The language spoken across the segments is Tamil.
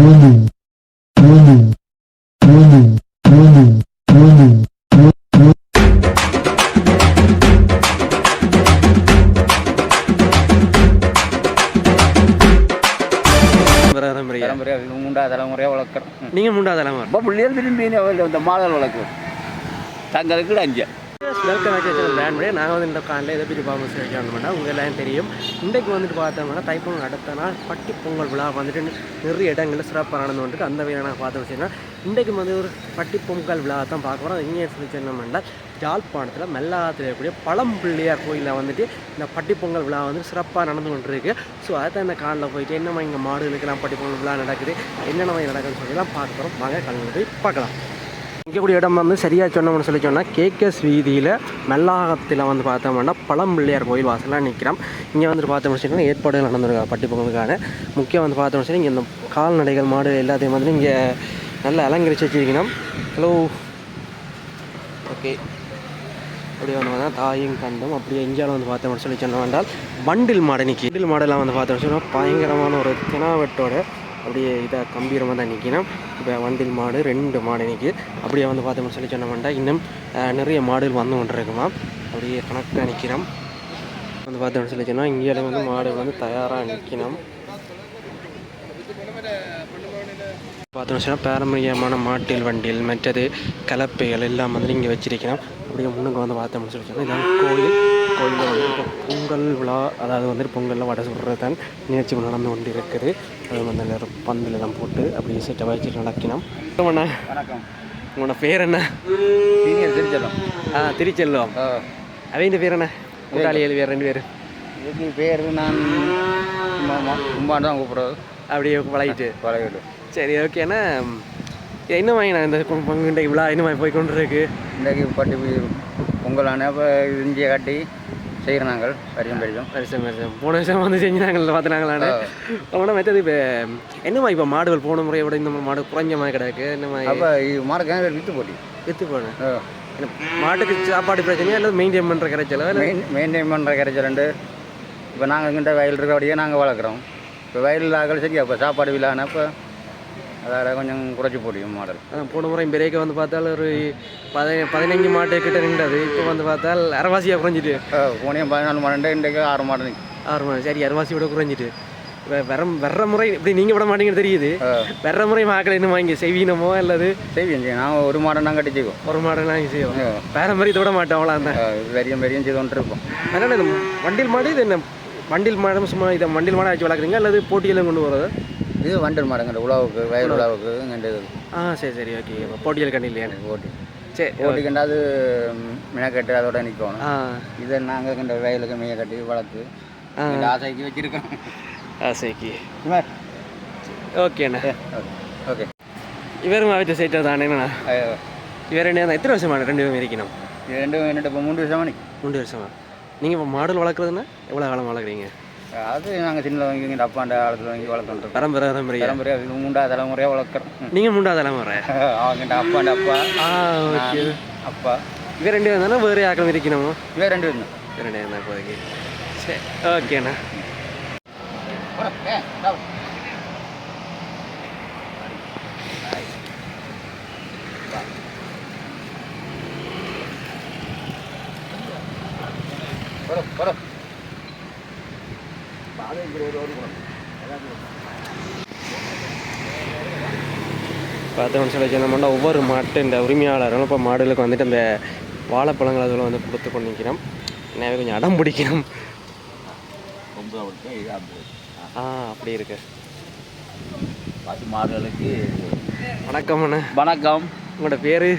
மூன்றாவது தலைமுறையாக வளர்க்குறோம். நீங்கள் மூன்றாவது தலைமுறை இப்போ பிள்ளைகள் திரும்பி இந்த மாடல் வளர்க்குறோம். தங்களுக்கு அஞ்சு வெல்கம் பிராண்ட் பண்ணி நாங்கள் வந்து இந்த காலையில் எதை பற்றி பார்க்க வைக்கணும்னா உங்கள் எல்லாம் தெரியும். இன்றைக்கு வந்துட்டு பார்த்தோம்னா தைப்பொங்கல் அடுத்த நாள் பட்டி பொங்கல் விழா வந்துட்டு நிறைய இடங்களில் சிறப்பாக நடந்து வந்துட்டு அந்த வகையில் நாங்கள் பார்த்து வச்சுன்னா இன்றைக்கு வந்து ஒரு பட்டி பொங்கல் விழா தான் பார்க்க போகிறோம். எங்கே சொல்லி சொன்னோம்னா யாழ்ப்பாணத்தில் மெல்லாத்தில் இருக்கக்கூடிய பழம்பிள்ளையார் கோயிலில் வந்துட்டு இந்த பட்டி பொங்கல் விழா வந்து சிறப்பாக நடந்து கொண்டிருக்கு. ஸோ அதை இந்த காலில் போயிட்டு என்னம்மா இங்கே மாடுகளுக்கெல்லாம் பட்டி பொங்கல் விழா நடக்குது, என்னென்ன மாதிரி நடக்குதுன்னு சொல்லி தான் பார்க்க போகிறோம். வாங்க கலந்து போய் பார்க்கலாம். இங்கே கூடிய இடம் வந்து சரியாக சொன்னோம்னு சொல்லி சொன்னால் கேகேஎஸ் வீதியில் மெல்லாகத்தில் வந்து பார்த்தோம்னா பழம்பிள்ளையார் கோயில் வாசலாக நிற்கிறோம். இங்கே வந்துட்டு பார்த்தோம்னு சொன்னால் ஏற்பாடுகள் நடந்திருக்கா பட்டி பொங்கலுக்கான. முக்கியம் வந்து பார்த்தோம்னு சொல்லி இங்கே இந்த கால்நடைகள் மாடு எல்லாத்தையும் வந்து இங்கே நல்லா அலங்கரித்து வச்சுருக்கணும். ஹலோ ஓகே அப்படியே வந்து பார்த்தா தாயும் கண்டம் அப்படியே எங்கேயாலும் வந்து பார்த்தோம்னு சொல்லி சொன்னோம் என்றால் வண்டில் மாடு நிற்கி வண்டில் மாடெல்லாம் வந்து பார்த்தோம்னு சொன்னால் பயங்கரமான ஒரு தினாவட்டோட அப்படியே இதாக கம்பீரமாக தான் நிற்கணும். இப்போ வண்டில் மாடு 2 மாடு நிற்கி அப்படியே வந்து பார்த்தோம்னு சொல்லி சொன்னோம்னா இன்னும் நிறைய மாடுகள் வந்து கொண்டு இருக்குமா அப்படியே கணக்காக நிற்கிறோம். வந்து பார்த்தோம்னு சொல்லி சொன்னால் இங்கேயும் வந்து மாடு வந்து தயாராக நிற்கணும். பார்த்தோம்னு சொன்னால் பாரம்பரியமான மாட்டில் வண்டில் மற்றது கலப்பைகள் எல்லாம் வந்து இங்கே வச்சிருக்கணும். அப்படியே முன்னுக்கு வந்து பார்த்தோம்னு சொல்லி சொன்னால் இதான் கோயிலில் வந்து இப்போ பொங்கல் விழா, அதாவது வந்துட்டு பொங்கலில் வடை சுடுறது தான் நிகழ்ச்சி நடந்து கொண்டு இருக்குது. அது வந்து எல்லோரும் பந்தில் எல்லாம் போட்டு அப்படியே செட்டை வச்சுட்டு நடக்கணும். அண்ணா வணக்கம். உங்களோட பேர் என்ன? திருச்செல்வம். திருச்செல்வம். அவங்க பேர் என்ன? கூட்டாளிகள் பேர் 2 பேர். இதுக்கு பேர் நான் கும்பாண்டு தான் கூப்பிட்றது. அப்படியே பழகிட்டு சரி ஓகேண்ணா. என்ன வாங்கினா இந்த பொங்கல் விழா என்ன மாதிரி போய் கொண்டு இருக்கு? இன்றைக்கு பட்டி பொங்கலான இப்போ இஞ்சியை கட்டி செய்கிற நாங்கள் வருஷம் போன வருஷம் வந்து செஞ்சாங்க பார்த்துனாங்களாண்ணே. அவனா மெத்தது இப்போ என்னம்மா இப்போ மாடுகள் போன முறையை விட இந்த மாடு குறைஞ்ச மாதிரி கிடக்கு என்ன மாதிரி? அப்போ மாடுக்கு விற்று போனேன். மாட்டுக்கு சாப்பாடு பிரச்சனையா இல்லை மெயின்டைன் பண்ணுற கிடைச்சல? மெயின்டைன் பண்ணுற கிடைச்சலண்டு. இப்போ நாங்கள் எங்கிட்ட வயல் இருக்கிறபடியே நாங்கள் வளர்க்குறோம். இப்போ வயலில் ஆகல சரியா இப்போ சாப்பாடு விழானா இப்போ அதால் கொஞ்சம் குறைச்சி போடியும் மாடல். போன முறை பிரேக்கை வந்து பார்த்தால் ஒரு 15 மாட்டு கிட்ட நின்றது. இப்போ வந்து பார்த்தால் அரைவாசியாக குறைஞ்சிட்டு போனே 14 மாடு இன்றைக்கு 6 மாடு நிற்கும். 6 மாடு சரி அரைவாசி விட குறைஞ்சிட்டு. இப்போ வர்ற முறை இப்படி நீங்கள் விட மாட்டீங்கன்னு தெரியுது. வர்ற முறை மாக்களை இன்னும் வாங்கி செய்வீனமோ அல்லது செய்வீங்க? நாங்கள் ஒரு மாடை நாங்கள் கட்டி செய்வோம். ஒரு மாடை நாங்கள் செய்வோம். பாரம்பரியத்தை விட மாட்டோம். அவ்வளோ அந்த வெறியும் செய்து கொண்டு இருப்போம். அதனால் இந்த வண்டில் மாடு இது என்ன வண்டில் மாடம் சும்மா இதை வண்டில் மாடை வச்சு வளர்க்குறீங்க அல்லது போட்டியெல்லாம் கொண்டு போகிறது? இது வண்டில் மாடுங்க உழவுக்கு வயல் உழவுக்கு இங்கே. சரி ஓகே. போட்டியல் கண்டி இல்லையா? போட்டி சரி போட்டிக்கண்டா அது மினக்கட்டு அதோட நிற்கணும். இதை நாங்கள் கண்ட வயலுக்கு மீனை கட்டி வளர்த்து ஆசைக்கு வச்சுருக்கோம். ஆசைக்கு ஓகேண்ணா. ஓகே. இவரும் வீட்டு சைட்டு தானே என்னண்ணா? இவர் என்ன எத்தனை வருஷமான 2 பேரும் இருக்கணும்? 2 என்னட்டு இப்போ 3 வருஷமா. 3 வருஷமா? நீங்கள் இப்போ மாடல் வளர்க்குறதுன்னா எவ்வளோ காலம் வளர்க்குறீங்க? அது நாங்கள் சின்ன வாங்கி அப்பாண்ட காலத்தில் வாங்கி வளர்க்குறோம். பரம்பரையாக 3வது தலைமுறையாக வளர்க்குறோம். நீங்கள் 3வது தலைமுறை? அவங்ககிட்ட அப்பாண்ட அப்பா. ஓகே. அப்பா இவர் 2 பேரும் தானே வேறு ஆக்கள் இருக்கணுமோ? இவர் 2 பேரும் தான். 2 பேரும் தான் இப்போதைக்கு. சரி ஓகேண்ணா. பார்த்தோம்னு சொல்லி சொன்னோம்னா ஒவ்வொரு மாட்டு இந்த உரிமையாளரும் இப்போ மாடுகளுக்கு வந்துட்டு அந்த வாழைப்பழங்கள் அதில் வந்து கொடுத்து கொண்டு நிற்கிறோம். எனவே கொஞ்சம் அடம் பிடிக்கணும். அப்படி இருக்கு. மாடுகளுக்கு வணக்கம் அண்ணா. வணக்கம். உங்களோட பேர்?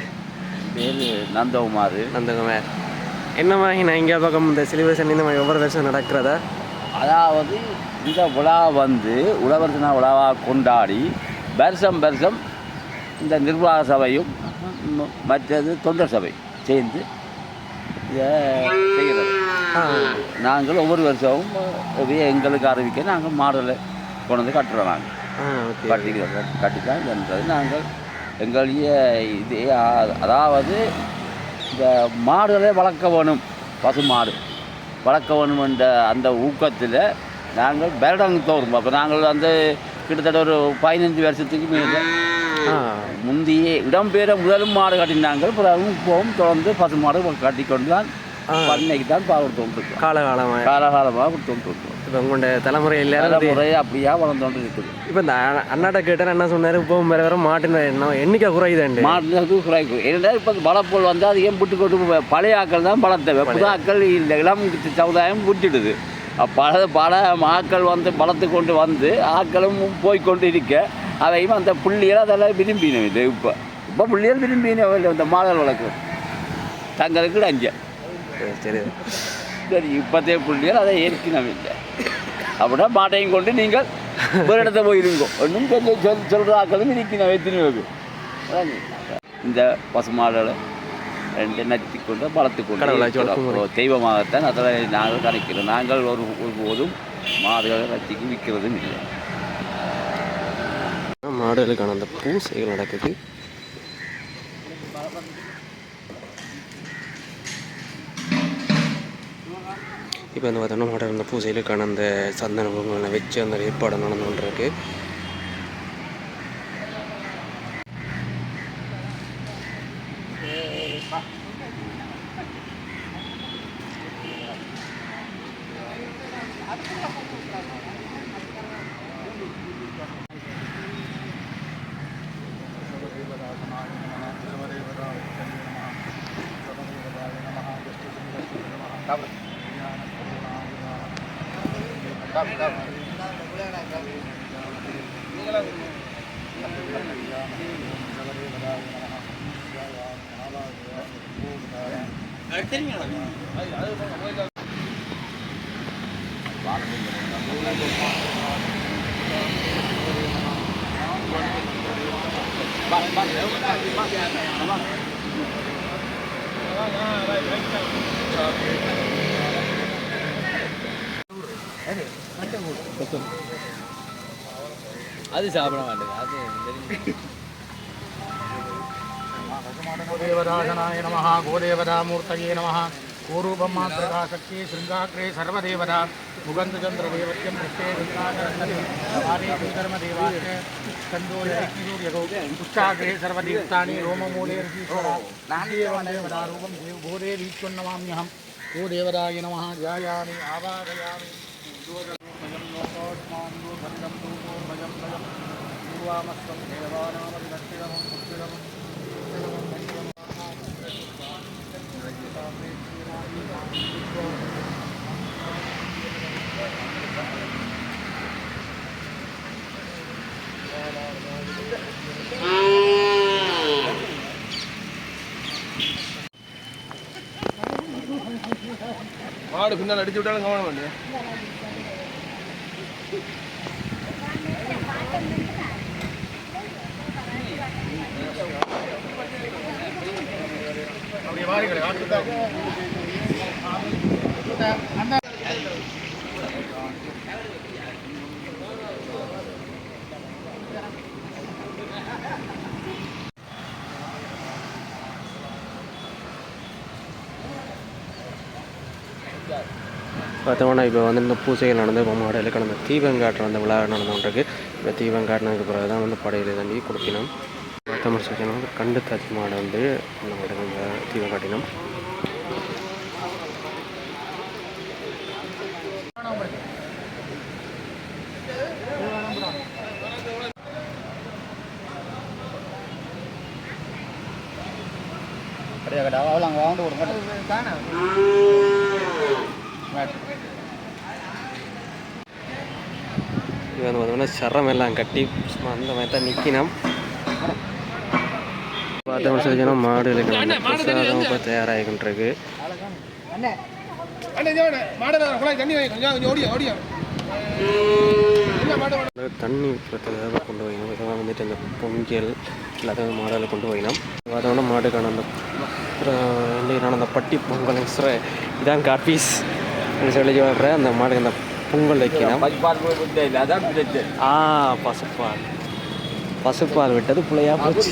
நந்தகுமார். நந்தகுமார். என்ன மாதிரி நான் இங்கே பக்கம் இந்த செலிப்ரேஷன் இந்த மாதிரி ஒவ்வொரு வருஷம் நடக்கிறதா? அதாவது இந்த விழா வந்து உழவர் தின விழாவாக கொண்டாடி வருஷம் இந்த நிர்வாக சபையும் மற்றது தொண்டர் சபை சேர்ந்து இதை செய்கிறது. நாங்கள் ஒவ்வொரு வருஷமும் எங்களுக்கு அறிவிக்க நாங்கள் மாடலை கொண்டு வந்து கட்டுறோம். நாங்கள் கட்டித்தான் என்றது நாங்கள் எங்களுடைய இது. அதாவது இந்த மாடுகளை வளர்க்க வேணும், பசு மாடு வளர்க்க வேணும் என்ற அந்த ஊக்கத்தில் நாங்கள் வருடம் தோறும் அப்போ நாங்கள் வந்து கிட்டத்தட்ட ஒரு 15 வருஷத்துக்கு மேலே முந்தைய இடம்பெயர முதலும் மாடு கட்டினாங்க. பிறகும் இப்போவும் தொடர்ந்து பசு மாடு கட்டி கொண்டு தான் பண்ணைக்கு தான் கொடுத்தோம் இருக்கோம். காலகாலமாக கொடுத்தோம் இருக்கோம். இப்போ உங்களுடைய தலைமுறையில் முறையை அப்படியா வளர்ந்தோண்டு இருக்குது. இப்போ இந்த அண்ணாட்ட கேட்டால் என்ன சொன்னார், இப்போ வேறு மாட்டின எண்ணிக்கை குறையுதுண்டு. மாட்டுக்கு குறைக்கும். ஏன்னா இப்போ வளப்போல் வந்து அது ஏன் விட்டு கொண்டு பழைய ஆக்கள் தான் பலம் தேவை. புது ஆக்கள் இந்த இளம் சமுதாயம் விட்டுடுது. பல ஆக்கள் வந்து பலத்து கொண்டு வந்து ஆக்களும் போய்கொண்டு இருக்க அவையும் அந்த புள்ளிகள் அதெல்லாம் விரும்பினோம். இது இப்போ புள்ளிகள் விரும்பினோம் இல்லை இந்த மாடல் வழக்கு தங்களுக்கு அஞ்சு சரி சரி இப்போத்தைய புள்ளிகள் அதை ஏற்கனவே இல்லை. அப்படின்னா மாட்டையும் கொண்டு நீங்கள் ஒரு இடத்த போயிருங்கோ ஒன்றும் சொல்கிற ஆக்களும் இருக்கணும் எத்தனை. இந்த பசு மாடுகளை ரெண்டு நத்தி கொண்டு வளர்த்து கொண்டு தெய்வமாகத்தான் அதில் நாங்கள் கணிக்கிறோம். நாங்கள் ஒருபோதும் மாடுகளை நத்திக்கு விற்கிறதும் இல்லை. மாடுகளுக்கான அந்த பூசைகள் நடக்குது. இப்போ வந்து பார்த்தோம்னா மாடு அந்த பூசைகளுக்கான அந்த சந்தன வச்சு அந்த ஏற்பாடு நடந்து கொண்டிருக்கு. அது சாப்பிட மாட்டேங்க. அது गोदेवदाशनाय नमः गोदेवदामूर्तये नमः गोरूपं मातृकाशक्ति शृङ्गाग्रे सर्वदेवता मुगन्धचन्द्रदेवत्यं पृष्ठे गङ्गाचरन्नदे आदे विधर्मदेवास्य स्कन्दोलयज्ञसूर्यगौ उच्चाग्रे सर्वदेवतानि रोममूले ऋषीश्वरदेवतारूपं गोदेवीश्वन्नमाम्यहं गोदेवदाय नमः ध्यायामि आवाहयामि पूर्वामस्तं देवानामधिदक्षिणं उत्तिरम् மாடு பின்னால் அடிச்சு விட்டாலும் கவனம் வேண்டிய அப்படி வாரிகளை பார்த்தோம்னா இப்போ வந்து இந்த பூசைகள் நடந்து இப்போ மாடுகளுக்கு அந்த தீபங்காட்டுற அந்த விழா நடந்துகிட்ருக்கு. இப்போ தீபங்காட்டினதுக்கு பிறகு தான் வந்து படையில் தாண்டி கொடுக்கணும். தமிழ் சூச்சனை வந்து கண்டு தாச்சி மாடை வந்து அந்த மாட்டுக்கு அந்த தீபம் காட்டினோம். இது வந்து பார்த்தோம்னா சரம் எல்லாம் கட்டி அந்த மாதிரி தான் நிற்கினோம். பார்த்தோம்னு சொல்லிச்சுன்னா மாடுகளுக்கு பிரசாதம் இப்போ தயாராகிக்கின்றிருக்கு. தண்ணி ஊற்றுறதுக்காக கொண்டு போயினோம். இதெல்லாம் வந்துட்டு இந்த பொங்கல் எல்லாத்தையும் மாடுகளை கொண்டு போயினோம். பார்த்தோம்னா மாடுக்கான அந்த இன்றைக்கான அந்த பட்டி பொங்கல் இதான் காப்பீஸ் அப்படின்னு சொல்லி சொல்கிற அந்த மாடுக்கு அந்த பொங்கல் வைக்கணும். பசுப்பால் விட்டது பிள்ளையாக போச்சு.